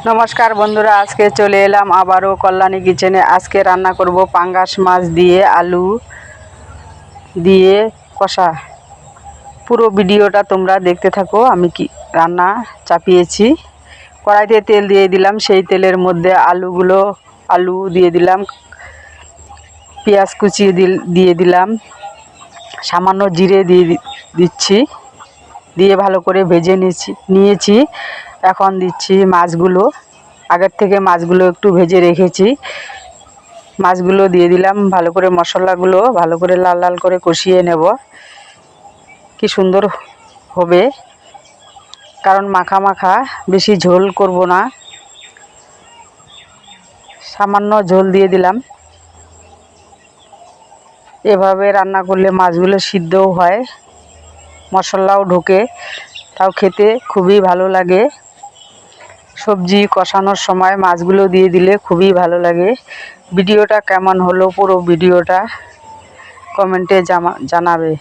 নমস্কার বন্ধুরা, আজকে চলে এলাম আবারও কল্যাণী কিচেনে। আজকে রান্না করব পাঙ্গাস মাছ দিয়ে আলু দিয়ে কষা। পুরো ভিডিওটা তোমরা দেখতে থাকো। আমি কি রান্না চাপিয়েছি। কড়াইতে তেল দিয়ে দিলাম, সেই তেলের মধ্যে আলু দিয়ে দিলাম, পেঁয়াজ কুচি দিয়ে দিলাম, সামান্য জিরে দিয়ে দিচ্ছি, দিয়ে ভালো করে ভেজে নিয়েছি। এখন দিচ্ছি মাছগুলো। আগের থেকে মাছগুলো একটু ভেজে রেখেছি, মাছগুলো দিয়ে দিলাম। ভালো করে মশলাগুলো ভালো করে লাল লাল করে কষিয়ে নেব। কি সুন্দর হবে, কারণ মাখা মাখা, বেশি ঝোল করব না, সামান্য ঝোল দিয়ে দিলাম। এভাবে রান্না করলে মাছগুলো সিদ্ধও হয়, মশলাও ঢোকে, তাও খেতে খুবই ভালো লাগে। সবজি কষানোর সময় মাছগুলো দিয়ে দিলে খুবই ভালো লাগে। ভিডিওটা কেমন হলো পুরো ভিডিওটা কমেন্টে জানাবে।